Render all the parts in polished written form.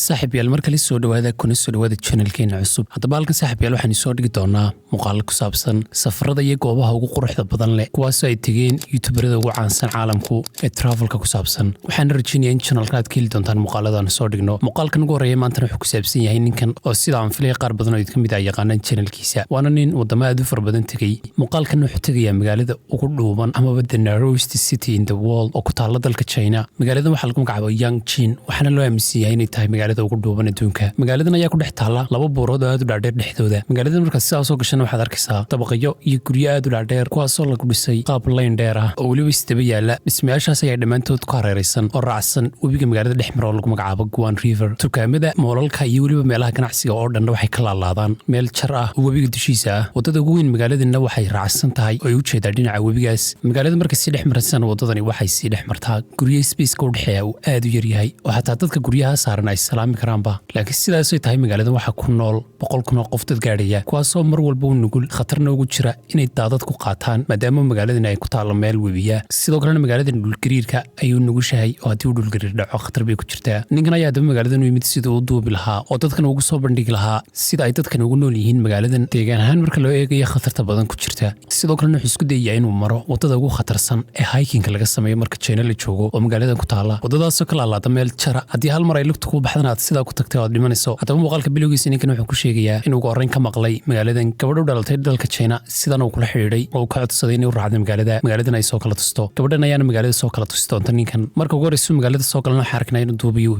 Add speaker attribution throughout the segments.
Speaker 1: saaxiib yaal markale soo dhawaada kuna soo dhawaada channelkeena cusub haddaba halkan saaxiib yaal waxaan soo dhigi doonaa muuqaalo ku saabsan safarada iyo goobaha ugu quruxda badan leh kuwaas ay tageen youtuberada ugu caansan caalamku ee travelka ku saabsan waxaan rajaynayaa in channelka aad ka heli doontaan muuqaaladan soo dhigno muuqaalkan ugu horeeya maanta wuxuu ku saabsan yahay ninkan oo sida aan filay qaar badan oo idin kamid ah yaqaanaan channelkiisa waana nin wadamo aad u fara badan tagay muuqaalkan wuxuu tagayaa magaalada ugu dhuuban amaba the narrowest city in the world oo ku taala dalka China magaaladan waxaa lagu magacaabaa Yanqing waxaana loo aaminsan yahay inay tahay magaalada ugu dhuuban adduunka magaaladan ayaa ku dhex taala laba buurood oo aad u dhaadheer dhexdooda magaaladan markaad sidaas soo gashaan waxaad arkaysaa dabaqyo iyo guryo aad u dhaadheer kuwaasoo lagu dhisay qaab line dheer ah oo weliba isdaba yaala dhismayaashaas ayaa dhammaantood ku hareeraysan oo raacsan webiga magaalada dhex mara oo lagu magacaabo Guan River dukaamada moolalka iyo weliba meelaha ganacsiga oo dhan waxay ka laalaadaan meel jar ah oo webiga dushiisa ah wadada ugu weyn magaaladana waxay raacsan tahay oo ay u jeedaa dhinaca webigaas magaalada marka si dhex marsan wadadani waxay si dhex martaa guryo space-ka u dhexeeya oo aad u yar yahay oo xataa dadka guryaha saaran ay salaami karaanba laakiin sidaas ay tahay magaalada waxa ku nool 100,000 oo qof dad gaadhaya kuwaasoo mar walba u nugul khatarna ugu jira inay daadad ku qaataan maadaama magaaladani ay ku taalo meel webiya sidoo kalena magaalada dhulgariirka ayuu nugushahay oo haddii uu dhulgariir dhaco khatar bay ku jirtaa ninkan ayaa daba magaaladan u yimid siduu u duubi lahaa oo dadkan ugu soo bandhigi lahaa sida ay dadkan ugu nool yihiin magaaladan deegaan ahaan marka loo eegayo khatarta badan ku jirta sidoo kalena wuxuu isku dayayaa inuu maro wadada ugu khatarsan ee hiking laga sameeyo marka China la joogo oo magaalada ku taala wadadaasoo kala laada meel jara haddii hal mar ay lugta ku baxdaan aad sidaa ku tagtay oo aad dhimanayso haddaba muuqaalka bilowgiisa ninkan wuxuu ku sheegayaa inuu ugu horreyn ka maqlay magaaladan gabadh u dhalatay dalka China sidan uu kula xiriiray oo ka codsaday inuu raacdo magaaladan ay soo kala tusto gabadhan ayaana magaalada soo kala tusi doonta ninkan marka ugu horreysa magaalada soo galana waxaa arknaa inuu duubayo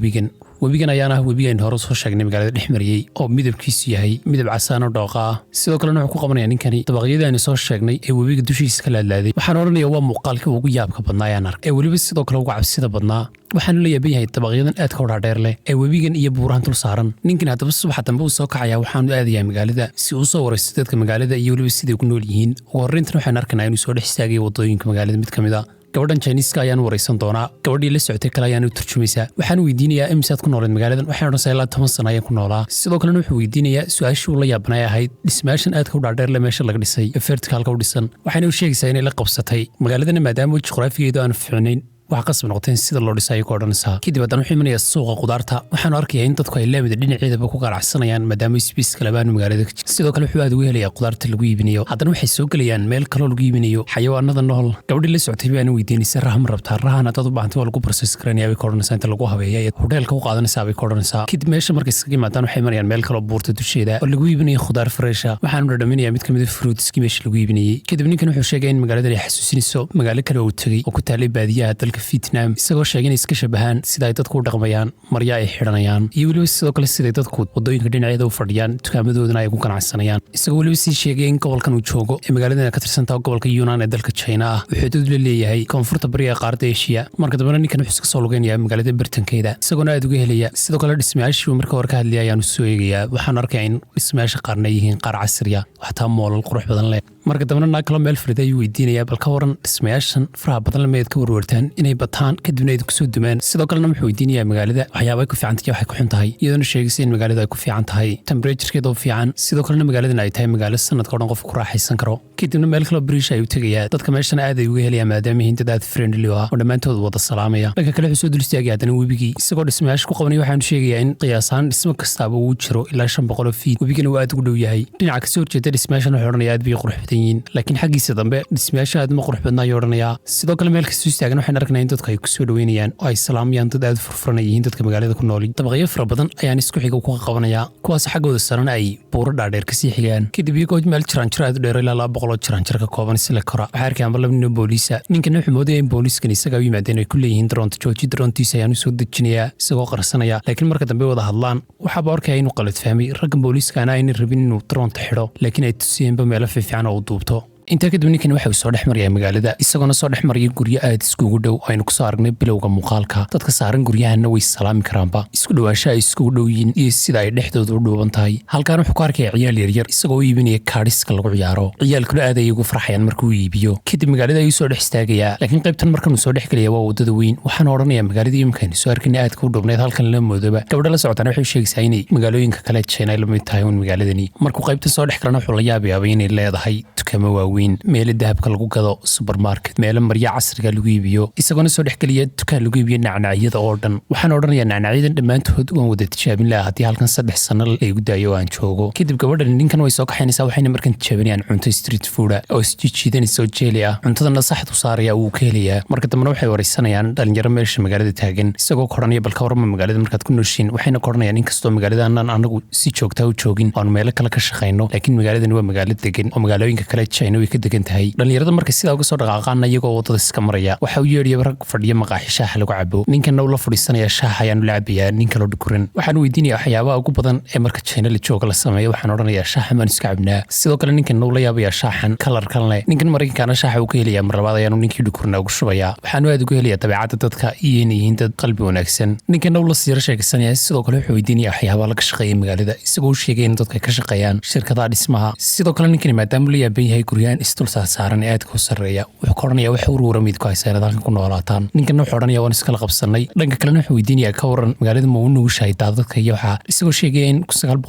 Speaker 1: webigan ayaana ah webiga aynu hore soo sheegnay magaalada dhex mariyey oo midabkiisu yahay midab casaan oo dhooqa ah sidoo kalena wuxuu ku qabanayaa ninkani dabaqyadii aynu soo sheegnay ee webiga dushiisa ka laadlaaday waxaan odhanayaa waa muuqaalkii ugu yaabka badnaa ayaan arkay ee weliba sidoo kale ugu cabsida badnaa waxaanu la yaaban yahay dabaqyadan aadka u dhaadheer leh ee webigan iyo buurahan dul saaran ninkan haddaba subaxa dambe uu soo kacayaa waxaanu aadayaa magaalada si uu soo waraysto dadka magaalada iyo weliba siday ku nool yihiin ugu horreyntan waxaan arkaynaa inuu soo dhex istaagayo waddooyinka magaalada mid ka mid a gabadhan Chinese-ka ayaan waraysan doonaa gabadhii la socotay kale ayaan u turjumaysaa waxaan weydiinayaa imsaad ku noolayd magaaladan waxaan odhanaysaa ilaa 10 sano ayaan ku noolaa sidoo kalena wuxuu weydiinayaa su-aashii uu la yaabanay ahayd dhismayaashan aadka u dhaadheer leh meesha laga dhisay ee verticalka u dhisan waxayna u sheegaysaa inay la qabsatay magaaladana maadaama juqraafigeedu aanu fiicnayn waxa qasab noqotay sida loo dhisay ay ku odhanaysaa kadib haddana wuxuu imanayaa suuqa qudaarta waxaanu arkayaa in dadku ay laamida dhinaceedaba ku ganacsanayaan maadaama space kale baanu magaalada ka jiro sidoo kale wuxuu aad ugu helayaa qudaarta lagu iibinayo haddana waxay soo gelayaan meel kaloo lagu iibinayo xayawaanada nool gabadhii la socotay baana weydiinaysay raha ma rabtaa rahan haddaad u baahantay waa lagu process garanayaa bay ka odhanaysaa inta lagu habeeya ee hodheelka u qaadanaysaa bay ka odhanaysaa kadib meesha markay iskaga yimaadaan waxay imanayaan meel kaloo buurta dusheeda oo lagu iibinayo khudaar freesha waxaanu dhadhaminayaa mid ka mid a fruitskii meesha lagu iibinayey kadib ninkan wuxuu sheegay in magaaladan ay xasuusinayso magaalo kale uu tegey oo ku taalay baadiyaha dalka Vietnam isagoo sheegay inay iska shabahaan sida ay dadku u dhaqmayaan marya ay xidhanayaan iyo weliba sidoo kale siday dadku waddooyinka dhinaceeda u fadhiyaan dukaamadoodana ay ku ganacsanayaan isagoo weliba sii sheegay in gobolkan uu joogo ee magaaladan ka tirsantaa gobolka Yunnan ee dalka China ah wuxuu dad la leeyahay koonfurta bariga qaaradda Asia marka dambena ninkan wuxuu iska soo lugaynayaa magaalada bartankeeda isagoona aad uga helaya sidoo kale dhismayaashii marka hore ka hadlayay ayaanu soo eegayaa waxaan arkayaa in dhismayaasha qaarna yihiin qaar casri ah waxtaa moolal qurux badan leh marka dambena naag kale meel fadhida ayuu weydiinayaa bal ka waran dhismayaashan faraha badan leh ka warwartaan inay bataan kadibna ay ku soo dumaan sidoo kalena wuxuu weydiinayaa magaalada waxyaabo ay ku fiican tahay waxay ku xun tahay iyadoona sheegaysa in magaalada ay ku fiican tahay temperature-keeda oo fiican sidoo kalena magaaladan ay tahay magaalo sanadka oo dhan qofku ku raaxaysan karo kadibna meel kale bariish ayuu tegayaa dadka meeshana aad ay uga helayaan maadaama yihiin dad aad friendly ah oo dhammaantood wada salaamaya dhanka kale wuxuu soo dul istaagaya haddana webigii isagoo dhismayaasha ku qabanaya waxaanu sheegayaa in qiyaasaan dhismo kastaaba uu jiro ilaa 500 feet webigana uu aad ugu dhow yahay dhinaca kasoo horjeeda dhismayaashan wuxuu odhanayaa aad bay qurux badan yihiin laakiin xaggiisa dambe dhismayaasha aad ma qurux badnaa ayuu odhanayaa sidoo kale meel kasoo istaagan waxaan arkaynaa in dadku ay kusoo dhaweynayaan oo ay salaamayaan dad aad furfuran yihiin dadka magaalada ku nool dabaqyo fara badan ayaan isku xiga ku qabanayaa kuwaas xaggooda sarana ay buuro dhaadheer kasii xigaan kadib iyagoo meel jiraanjiro aad u dheer ilaa 200 jiraanjiro ka kooban sila kora waxaa arkayaan laba nin oo booliisa ninkan wuxuu moodaya in booliiskan isaga u yimaadeen ay ku leeyihiin daroonta jooji daroontiisa ayaan u soo dejinayaa isagoo qarsanaya laakiin marka dambe wada hadlaan waxaaba arkaya inuu qalad fahmay raggan booliiskaana aynan rabin inuu daroonta xidho laakiin ay tusiyeenba meelo fiican oo u duubto inta kadib ninkan waxa uu soo dhex maraya magaalada isagoona soo dhex maraya guryo aad iskugu dhow aynu ku soo aragnay bilowga muuqaalka dadka saaran guryahana way salaami karaanba isku dhawaasho ay iskugu dhow yihiin iyo sida ay dhexdooda u dhuuban tahay halkaan wuxuu ku arkaya ciyaal yaryar isagoo u iibinaya kaadhiska lagu ciyaaro ciyaalkuna aad ay ugu farxayaan markuu iibiyo kadib magaalada ayuu soo dhex istaagayaa laakiin qaybtan markan uu soo dhex gelaya waa waddada weyn waxaan odhanayaa magaaladii imkaan soo arkanay aadka u dhubneed halkan la moodaba gabadha la socotana waxay sheegaysaa inay magaalooyinka kale China la mid tahay magaaladani markuu qaybta soo dhex galana wuxuu la yaabayaa inay leedahay dukaamo waaweyn, meelo dahabka lagu gado, supermarket, meelo marya casriga lagu iibiyo, isagoona soo dhexgeliya dukaan lagu iibiyo nacnacyada oo dhan. waxaan odhanayaa nacnacyadan dhammaantood waan wada tijaabin lahaa haddii halkan 3 sano laygu daayo aan joogo. kadib gabadhan ninkan way soo kaxaynaysaa, waxayna markan tijaabinayaan cunto street food oo isjijiidanaysa oo jeeli ah. cuntadana saxdu saaraya wuu ka helayaa. marka dambena waxay waraysanayaan dhalinyaro meesha magaalada taagan, isagoo koranaya bal ka warama magaalada markaad ku nooshiin. waxayna koranayaan in kastoo magaaladaanaan anagu si joogtaa u joogin oon meelo kale ka shaqayno, laakiin magaaladan waa magaalo degan oo magaalooyinka kale China way ka degan tahay. dhalinyarada markay sidaa uga soo dhaqaaqaana iyagoo wadada iska maraya, waxa uu yeedhaya rag fadhiya maqaaxi shaaha lagu cabo. ninkanna uu la fadhiisanaya shaaha ayaanu la cabayaa, nin kaloo dhukuran. waxaan weydiinaya waxyaabaha ugu badan ee marka China la jooga la sameeyo. waxaan odhanayaa shaaha maan iska cabnaa. sidoo kale ninkan uu la yaabayaa shaahan kalarkan leh. ninkan Mareykankaana shaaha uu ka helayaa mar labaad ayaanu ninkii dhukurna ugu shubayaa. waxaanu aad uga helayaa dabeecadda dadka iyo inay yihiin dad qalbi wanaagsan. ninkan uu la siira sheekaysanaya, sidoo kale wuxuu weydiinaya waxyaabaha laga shaqeeya magaalada, isagoo u sheegay in dadka ka shaqeeyaan shirkadaha dhismaha. sidoo kale ninkani maadaama la yaaban yahay guryahan isdul saaran ee aadka u sarreeya, wuxuu ka odhanayaa wax urura midku haysa inaad halkan ku noolaataan. ninkanna wuxuu odhanayaa waan iskala qabsanay. dhanka kalena wuxuu weydiinayaa ka waran magaalada ma u nugushahay daadadka iyo waxaa, isagoo sheegaya in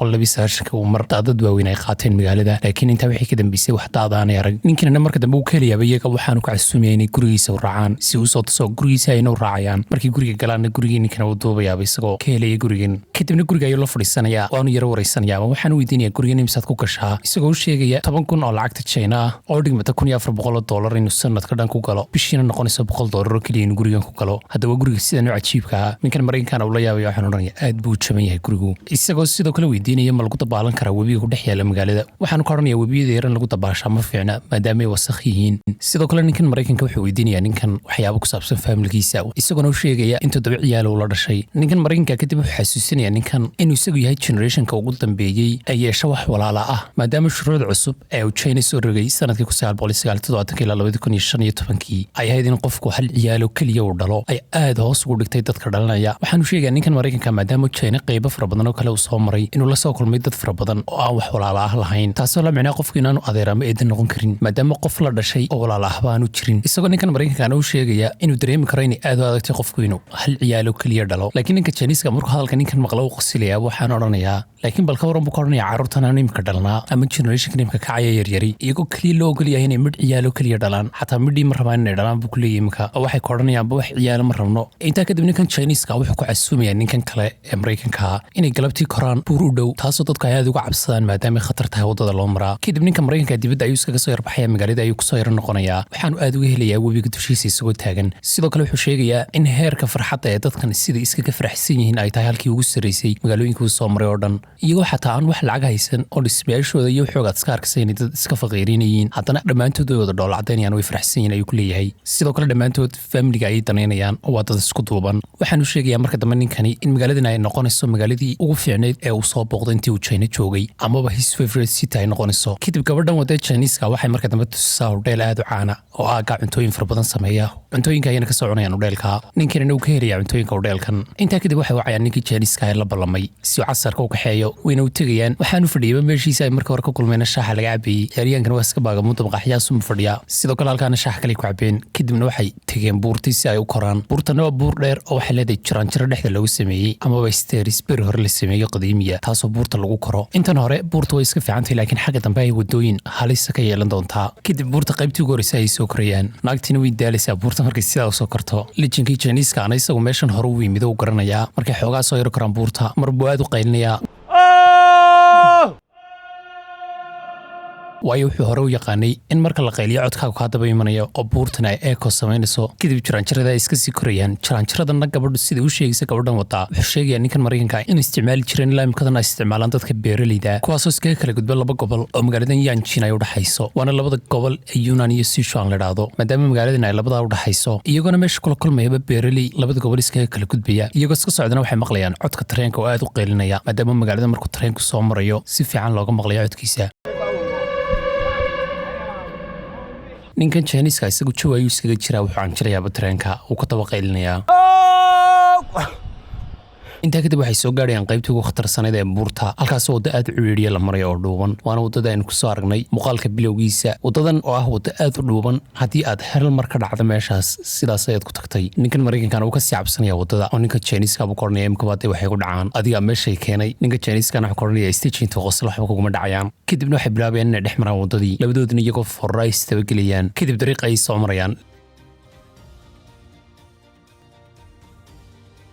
Speaker 1: 1929 uu mar daadad waaweyn ay qaateen magaalada, laakiin intaa wixii ka dambeysay wax daad aanay arag. ninkanna marka dambe uu ka helayaaba iyaga waxaanu ka casuumaya inay gurigiisa u raacaan si uu soo tuso gurigiisa ayna u raacayaan. markii guriga galaanna gurigii ninkana uu duubayaaba isagoo ka helaya gurigan. kadibna guriga ayuu la fadhiisanayaa, waanu yaro waraysanayaaba. waxaanu weydiinayaa gurigan imisaad ku gashaa, isagoo u sheegaya 10,000 oo lacagta China ah oo dhigmata $1,400 inuu sanadka dhan ku galo, bishiina noqonaysa $100 oo keliya inuu gurigan ku galo. haddaba guriga sidan u cajiibka ah, ninkan Mareykanka uu la yaabaya. waxaan odhanayaa aad buu u jaban yahay gurigu, isagoo sidoo kale weydiinaya ma lagu dabaalan karaa webiga ku dhex yaala magaalada. waxaanu ka odhanayaa webiyada yaran lagu dabaashaa ma fiicna maadaama ay wasakh yihiin. sidoo kale ninkan Mareykanka wuxuu weydiinayaa ninkan waxyaabo ku saabsan familkiisa, isagoona u sheegaya in 7 ciyaal uu la dhashay. ninkan Mareykanka kadib wuxuu xasuusinaya ninkan inuu isagu yahay generationka ugu dambeeyey ee yeesha wax walaala ah, maadaama shuruucda cusub ee uu China soo rogay sanadkii 1997 ilaa 2015 ay ahayd in qofku hal ciyaalo keliya uu dhalo ay aad hoos ugu dhigtay dadka dhalanaya. waxaanu sheegayaa ninkan Mareykanka maadaama China qaybo fara badan oo kale uu soo maray inuu la soo kulmay dad fara badan oo aan wax walaala ah lahayn, taasoo la micnaa qofku inaanu adeer ama eedan noqon karin maadaama qof la dhashay oo walaala ahba aanu jirin. isagoo ninkan Mareykankaana uu sheegaya inuu dareemi karo inay aad u adagtay qofku inuu hal ciyaalo keliya dhalo. laakiin ninka Chinese-ka markuu hadalka ninkan maqlo uu qasilayaa. waxaan odhanayaa laakiin balka waran buu ka odhanayaa carruurtan aan imika dhalnaa ama generationka imika kacaya yaryari iyagoo keliya loo ogol yahay inay midh ciyaalo keliya dhalaan, xataa midhii ma rabaan inay dhalaan buu ku leeyahay imika, oo waxay ka odhanayaanba wax ciyaalo ma rabno. intaa kadib ninkan Chinese-ka wuxuu ku casuumayaa ninkan kale ee Mareykanka inay galabtii koraan buur u dhow, taasoo dadku ay aad uga cabsadaan maadaama ay khatar tahay waddada loo maraa. kadib ninka Mareykanka dibadda ayuu iskaga soo yarbaxaya, magaalada ayuu kusoo yaro noqonayaa. waxaanu aad uga helayaa webiga dushiisa isagoo taagan. sidoo kale wuxuu sheegayaa in heerka farxadda ee dadkan sida iskaga faraxsan yihiin ay tahay halkii ugu sarreysay magaalooyinka uu soo maray oo dhan, iyagoo xataa aan wax lacag haysan oo dhismayaashooda iyo waxoogaad iska arkaysa inay dad iska faqiirinayeen, haddana dhammaantood way wada dhoola cadaynayaan, way faraxsan yihiin ayuu ku leeyahay. sidoo kale dhammaantood familiga ayay danaynayaan oo waa dad isku duuban. waxaanu sheegayaa marka dambe ninkani in magaaladan ay noqonayso magaaladii ugu fiicnayd ee uu soo booqday intii uu China joogay, amaba his favorite city ay noqonayso. kadib gabadhan wadada Chinese-ka waxay marka dambe tusisaa hodheel aad u caana oo aaga cuntooyin fara badan sameeya. cuntooyinka ayana ka soo cunayaan hodheelka, ninkanina uu ka helayaa cuntooyinka hodheelkan. intaa kadib waxay wacayaan ninkii Chinese-ka ee la ballamay si uu casarka u kaxeeyo, wayna u tegayaan. waxaanu fadhiyaba meeshiisa ay marka hore ka kulmeen shaaha laga cabeeyey. ciyaaryahankana waa iska baagamuda maqaaxyaasuma fadhiya. sidoo kale halkaana shaaha kale ku cabeen. kadibna waxay tegeen buurtii si ay u koraan. buurtana waa buur dheer oo waxay leedahay jiraanjiro dhexda loogu sameeyey amaba stairs beri hore la sameeyo qadiimiya, taasoo buurta lagu koro. intan hore buurta way iska fiicantahay, laakiin xagga dambe ay wadooyin halisa ka yeelan doontaa. kadib buurta qaybtii ugu horeysa ay soo korayaan. naagtiina way daalaysaa buurta markay sidaa usoo korto. lijinkii Chinese-ka ana isagu meeshan hore u yimid u garanayaa. markay xoogaa soo yaro koraan buurta mar buu aad u qaylinayaa, waayo wuxuu hore u yaqaanay in marka la qayliyo codkaagu kaa daba imanayo oo buurtana ay eeko samaynayso. kadib jiraanjirada ay iska sii korayaan. jiraanjiradana gabadhu sida u sheegaysa gabadhan wadaa wuxuu sheegayaa ninkan Mareykanka in isticmaali jireen ilaa imikadan ay isticmaalaan dadka beeraleyda, kuwaasoo iskaga kala gudba 2 gobol oo magaaladan Yanjin ay u dhaxayso, waana 2 gobol ee Yunnan iyo Sichuan la dhaado. maadaama magaaladan ay labadaa u dhaxayso, iyagoona meesha kula kulmayaba beeraley 2 gobol iskaga kala gudbaya. iyagoo iska socdana waxay maqlayaan codka tareenka oo aad u qaylinaya, maadaama magaalada markuu tareenku soo marayo si fiican looga maqlayo codkiisa. ninkan Chinese-ka isagu jawi ayuu iskaga jiraa, wuxuu canjirayaaba tareenka uu ka daba qaylinayaa. intaa kadib waxay soo gaadhayaan qaybtii ugu khatarsaneyd ee buurta halkaas waddo aad u ciriiriya la marayo oo dhuuban waana waddada aynu kusoo aragnay muuqaalka bilowgiisa waddadan oo ah waddo aad u dhuuban haddii aad hal mar ka dhacdo meeshaas sidaas ayaad ku tagtay ninkan maraykankana uu kasii cabsanaya waddada oo ninka Chinese-ka buu koranaya imkabaatay waxay ku dhacaan adiga meeshay keenay ninka Chinese-kana wuxuu koranaya stageinta qosla waxba kuguma dhacayaan kadibna waxay bilaabeen inay dhex maraan waddadii labadoodna iyagoo forray istabagelayaan kadib dariiq ay soo marayaan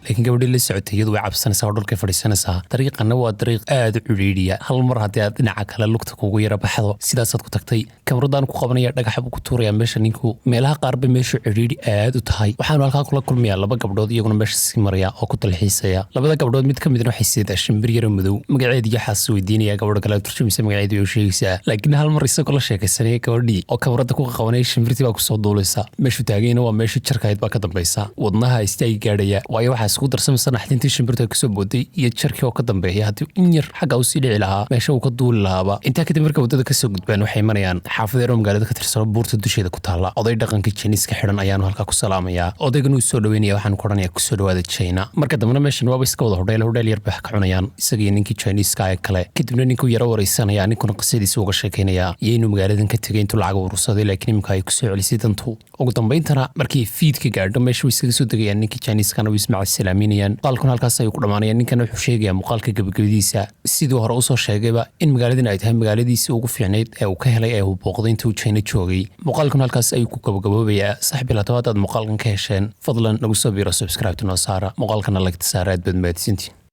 Speaker 1: laakiin gabadhii la socotay iyadu way cabsanaysaa oo dhulka fadhiisanaysaa dariiqana waa dariiq aad u ciriiriya hal mar haddii aad dhinaca kale lugta kugu yara baxdo sidaasaad ku tagtay kamaradaanu ku qabanaya dhagax buu ku tuuraya meesha ninku meelaha qaarba meeshu ciriiri aad u tahay waxaanu halkaa kula kulmayaa laba gabdhood iyaguna meesha sii maraya oo ku dalxiisaya labada gabdhood mid ka midna waxay sidaa shimbir yaro madow magaceedii yaxaas weydiinaya gabadha kale turjumisa magaceedii oo sheegaysaa laakiin hal mar isagoo la sheekaysanaya gabadhii oo kamarada ku qabanaya shimbirtii baa kusoo duulaysa meeshu taagayna waa meeshu jarkahayd baa ka dambaysa wadnaha istaagi gaadhaya waayo waxaa isku darsamaysa naxdintii shimbirta kasoo booday iyo jarkii oo ka dambeeya haddii in yar xagga uu sii dhici lahaa meesha uu ka duuli lahaaba intaa kadib marka waddada kasoo gudbaan waxay marayaan xaafad yar oo magaalada ka tirsano buurta dusheeda ku taalla oday dhaqanka Chinese-ka xidhan ayaanu halkaa ku salaamayaa odaygan uu soo dhaweynaya waxaan ku odhanayaa kusoo dhawaada China marka dambena meeshan waaba iska wada hodheel yar bay ka cunayaan isagii ninkii Chinese-ka ee kale kadibna ninkuu yaro wareysanaya ninkuna qisadiisa uga sheekeynaya iyo inuu magaaladan ka tegay intuu lacag urursaday laakiin imika ay kusoo celisay dantu ugu dambayntana markii fiidka gaadho meesha way iskaga soo degayaan ninkii Chinese-kana way ismaaciil salaaminayaan qaalkuna halkaas ayuu ku dhamaanaya ninkana wuxuu sheegayaa muuqaalka gabagabadiisa sidoo hore usoo sheegayba in magaaladan ay tahay magaaladiisii ugu fiicnayd ee uu ka helay ee uu booqday intuu China joogay muuqaalkuna halkaas ayuu ku gabagaboobayaa saaxiib ilaa aad muuqaalkan ka hesheen fadlan nagu soo biiro subscribe to noo saara muuqaalkana like saara aad baad mahadsantiin